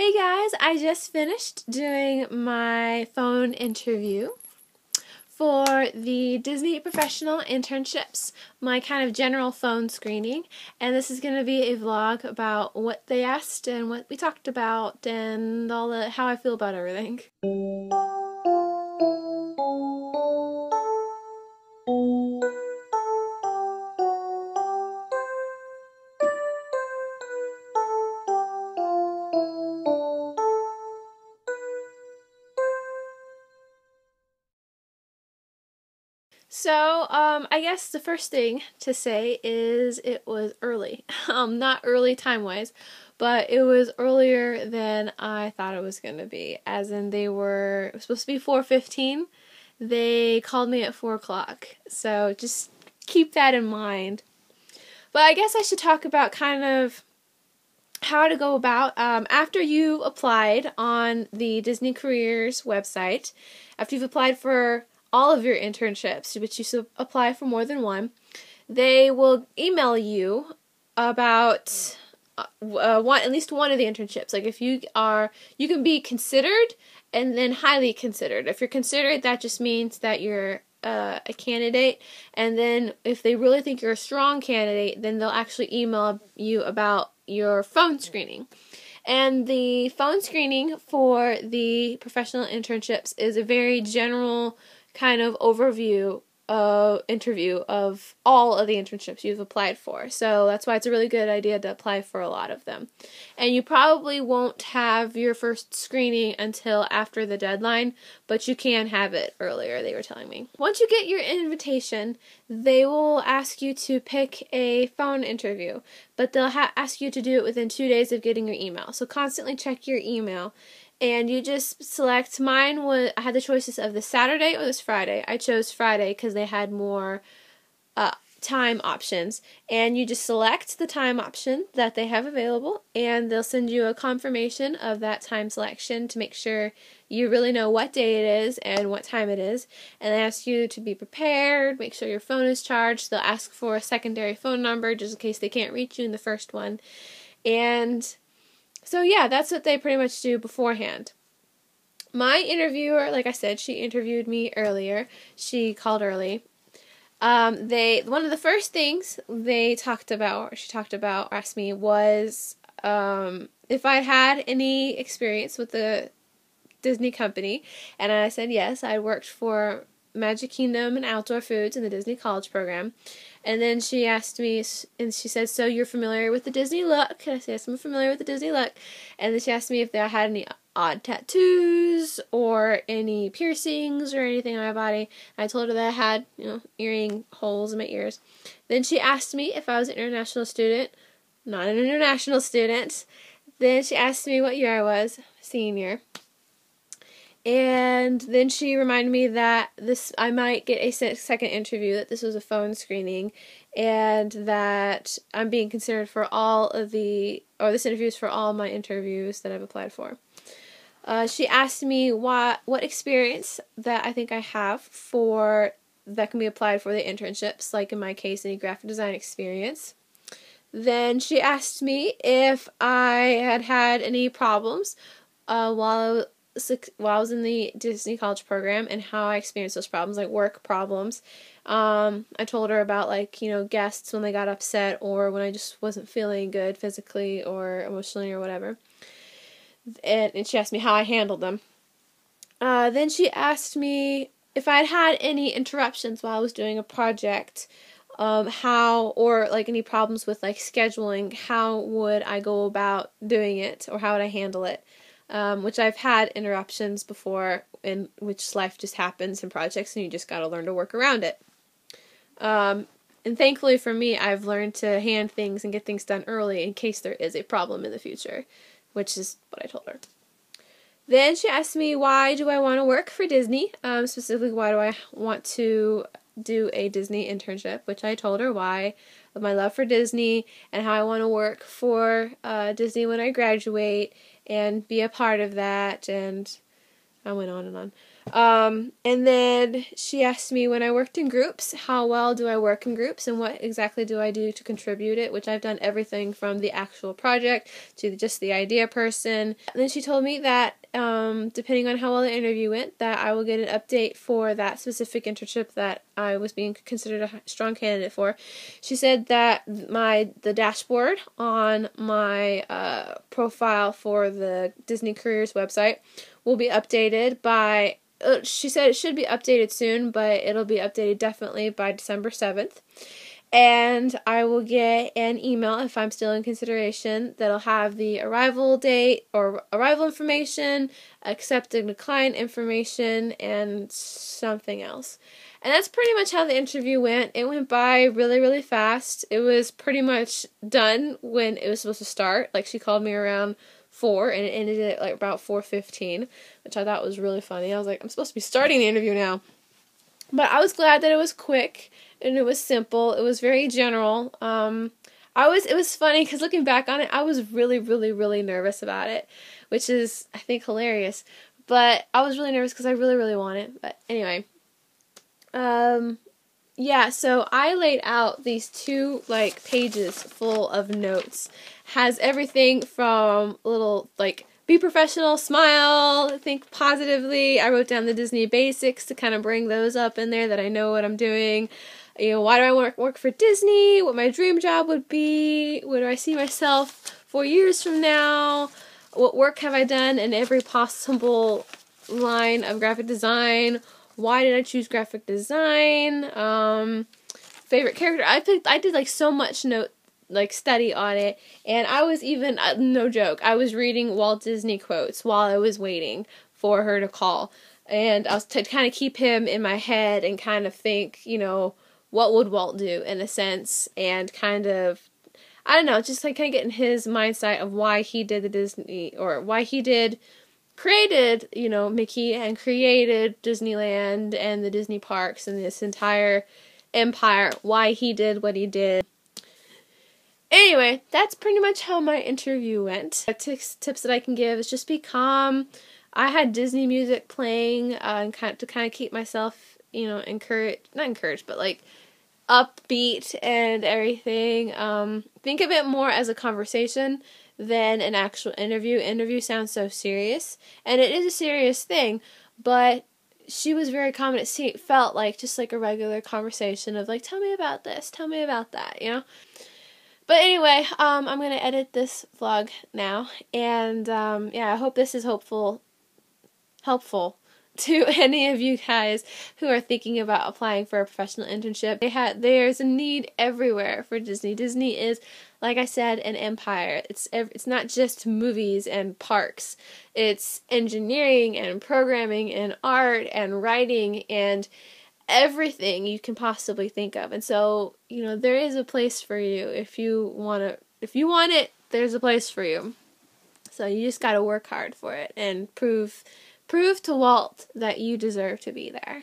Hey guys, I just finished doing my phone interview for the Disney Professional Internships, my kind of general phone screening, and this is going to be a vlog about what they asked and what we talked about and how I feel about everything. So, I guess the first thing to say is it was early. Not early time-wise, but it was earlier than I thought it was going to be. As in, it was supposed to be 4:15. They called me at 4 o'clock. So, just keep that in mind. But I guess I should talk about kind of how to go about, after you applied on the Disney Careers website, after you've applied for all of your internships, but you should apply for more than one, they will email you about at least one of the internships. Like if you can be considered and then highly considered. If you're considered, that just means that you're a candidate, and then if they really think you're a strong candidate, then they'll actually email you about your phone screening. And the phone screening for the professional internships is a very general kind of overview interview of all of the internships you've applied for. So that's why it's a really good idea to apply for a lot of them. And you probably won't have your first screening until after the deadline, but you can have it earlier, they were telling me. Once you get your invitation, they will ask you to pick a phone interview, but they'll ask you to do it within 2 days of getting your email. So constantly check your email. And you just select, I had the choices of this Saturday or this Friday. I chose Friday because they had more time options. And you just select the time option that they have available, and they'll send you a confirmation of that time selection to make sure you really know what day it is and what time it is. And they ask you to be prepared, make sure your phone is charged. They'll ask for a secondary phone number just in case they can't reach you in the first one. And so yeah, that's what they pretty much do beforehand. My interviewer, like I said, she interviewed me earlier. She called early. One of the first things she talked about, or asked me, was if I had any experience with the Disney company, and I said yes. I worked for Magic Kingdom and Outdoor Foods in the Disney College program. And then she asked me, and she said, so you're familiar with the Disney look? And I said, yes, I'm familiar with the Disney look. And then she asked me if I had any odd tattoos or any piercings or anything on my body. I told her that I had, earring holes in my ears. Then she asked me if I was an international student. Not an international student. Then she asked me what year I was, senior. And then she reminded me that I might get a second interview, that this was a phone screening, and that I'm being considered for this interview is for all my interviews that I've applied for. She asked me what experience that I think I have that can be applied for the internships, like in my case, any graphic design experience. Then she asked me if I had any problems while I was in the Disney College program, and how I experienced those problems, like work problems. I told her about guests when they got upset, or when I just wasn't feeling good physically or emotionally or whatever. And she asked me how I handled them. Then she asked me if I'd had any interruptions while I was doing a project, any problems with scheduling, how would I go about doing it, or how would I handle it? Which I've had interruptions before, in which life just happens in projects, and you just gotta learn to work around it. And thankfully for me, I've learned to hand things and get things done early in case there is a problem in the future, which is what I told her. Then she asked me, why do I want to work for Disney? Specifically, why do I want to do a Disney internship, which I told her why, of my love for Disney, and how I want to work for Disney when I graduate and be a part of that, and I went on and And then she asked me when I worked in groups, how well do I work in groups and what exactly do I do to contribute it, which I've done everything from the actual project to just the idea person. And then she told me that depending on how well the interview went, that I will get an update for that specific internship that I was being considered a strong candidate for. She said that the dashboard on my profile for the Disney Careers website will be updated by, she said it should be updated soon, but it'll be updated definitely by December 7th. And I will get an email if I'm still in consideration that'll have the arrival date or arrival information, accept and decline information, and something else. And that's pretty much how the interview went. It went by really, really fast. It was pretty much done when it was supposed to start. Like, she called me around 4 and it ended at like about 4:15, which I thought was really funny. I was like, I'm supposed to be starting the interview now. But I was glad that it was quick and it was simple. It was very general. It was funny because looking back on it, I was really, really, really nervous about it, which is, I think, hilarious. But I was really nervous because I really, really want it. But anyway, yeah, so I laid out these 2 like pages full of notes. Has everything from little like be professional, smile, think positively. I wrote down the Disney basics to kind of bring those up in there that I know what I'm doing. You know, why do I work for Disney? What my dream job would be? Where do I see myself 4 years from now? What work have I done in every possible line of graphic design? Why did I choose graphic design? Favorite character. I did like so much study on it, and I was even, no joke, I was reading Walt Disney quotes while I was waiting for her to call, and I was to kind of keep him in my head and kind of think, you know, what would Walt do in a sense, and kind of, I don't know, just like kind of get in his mindset of why he did the Disney, or why he created, you know, Mickey and created Disneyland and the Disney parks and this entire empire, why he did what he did. Anyway, that's pretty much how my interview went. Tips that I can give is just be calm. I had Disney music playing to kind of keep myself, you know, not encouraged, but like upbeat and everything. Think of it more as a conversation than an actual interview. Interview sounds so serious, and it is a serious thing, but she was very calm, and it felt like just like a regular conversation of like, tell me about this, tell me about that, you know? But anyway, I'm going to edit this vlog now, and yeah, I hope this is helpful to any of you guys who are thinking about applying for a professional internship. There's a need everywhere for Disney. Disney is, like I said, an empire. It's not just movies and parks. It's engineering and programming and art and writing and everything you can possibly think of. And so, you know, there is a place for you if you want it, there's a place for you. So you just got to work hard for it and prove to Walt that you deserve to be there.